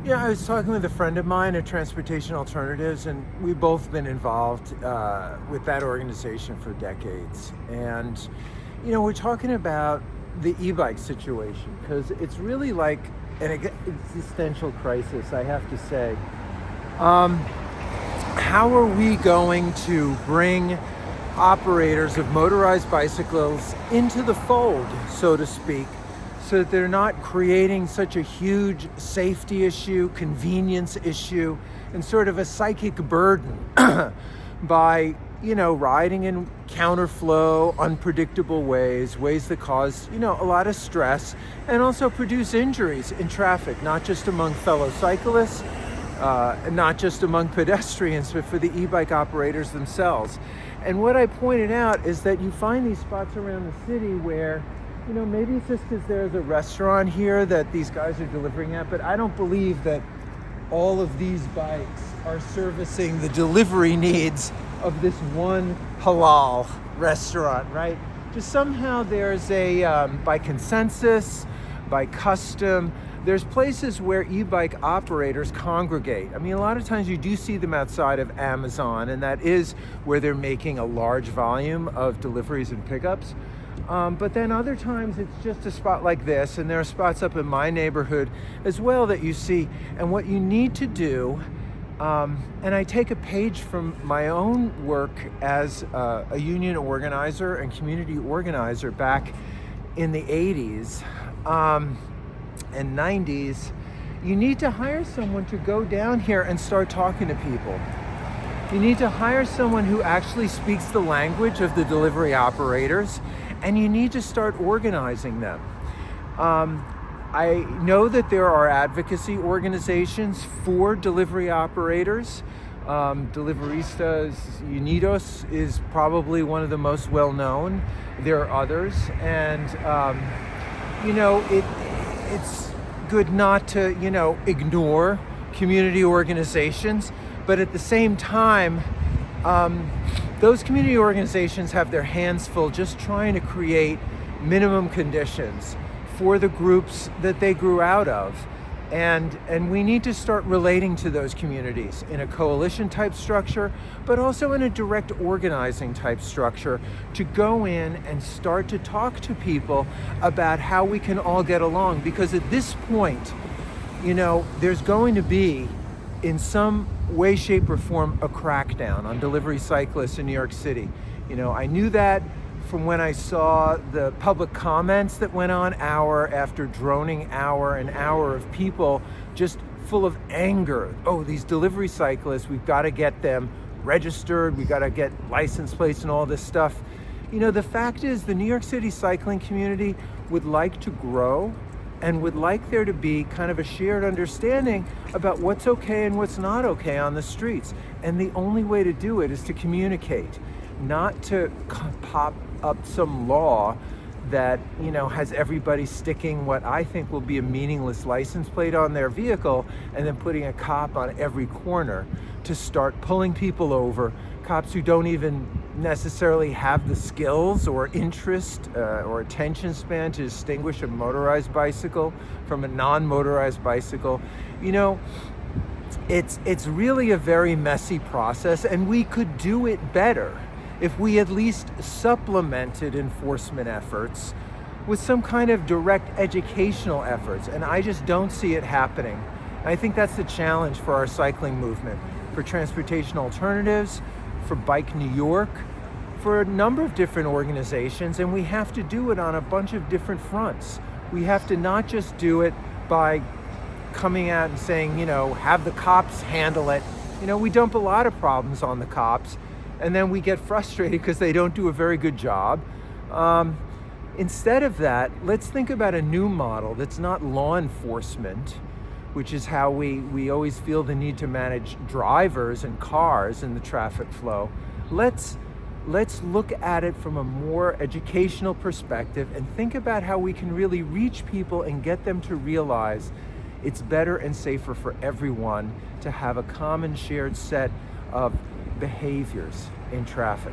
Yeah, I was talking with a friend of mine at Transportation Alternatives, and we've both been involved with that organization for decades. And, we're talking about the e-bike situation because it's really like an existential crisis, I have to say. Um, how are we going to bring operators of motorized bicycles into the fold, so to speak, so that they're not creating such a huge safety issue, convenience issue, and sort of a psychic burden by, riding in counterflow, unpredictable ways that cause, a lot of stress and also produce injuries in traffic, not just among fellow cyclists, not just among pedestrians, but for the e-bike operators themselves. And what I pointed out is that you find these spots around the city where, maybe it's just because there's a restaurant here that these guys are delivering at, but I don't believe that all of these bikes are servicing the delivery needs of this one halal restaurant, right? Just somehow there's by consensus, by custom, there's places where e-bike operators congregate. I mean, a lot of times you do see them outside of Amazon, and that is where they're making a large volume of deliveries and pickups. But then other times it's just a spot like this, and there are spots up in my neighborhood as well that you see. And what you need to do, and I take a page from my own work as a union organizer and community organizer back in the 80s and 90s, you need to hire someone to go down here and start talking to people. You need to hire someone who actually speaks the language of the delivery operators, and you need to start organizing them. I know that there are advocacy organizations for delivery operators. Deliveristas Unidos is probably one of the most well-known. There are others, and it's good not to, ignore community organizations, but at the same time, those community organizations have their hands full just trying to create minimum conditions for the groups that they grew out of. And we need to start relating to those communities in a coalition type structure, but also in a direct organizing type structure to go in and start to talk to people about how we can all get along. Because at this point, there's going to be, in some way, shape, or form, a crackdown on delivery cyclists in New York City. I knew that from when I saw the public comments that went on hour after droning hour and hour of people just full of anger. Oh, these delivery cyclists, we've got to get them registered, we've got to get license plates and all this stuff. The fact is the New York City cycling community would like to grow and would like there to be kind of a shared understanding about what's okay and what's not okay on the streets. And the only way to do it is to communicate, not to pop up some law that, has everybody sticking what I think will be a meaningless license plate on their vehicle and then putting a cop on every corner to start pulling people over, cops who don't even necessarily have the skills or interest or attention span to distinguish a motorized bicycle from a non-motorized bicycle. It's really a very messy process, and we could do it better if we at least supplemented enforcement efforts with some kind of direct educational efforts. And I just don't see it happening. And I think that's the challenge for our cycling movement, for Transportation Alternatives, for Bike New York, for a number of different organizations. And we have to do it on a bunch of different fronts. We have to not just do it by coming out and saying, have the cops handle it. We dump a lot of problems on the cops, and then we get frustrated because they don't do a very good job. Instead of that, let's think about a new model that's not law enforcement, which is how we always feel the need to manage drivers and cars in the traffic flow. Let's look at it from a more educational perspective and think about how we can really reach people and get them to realize it's better and safer for everyone to have a common shared set of behaviors in traffic.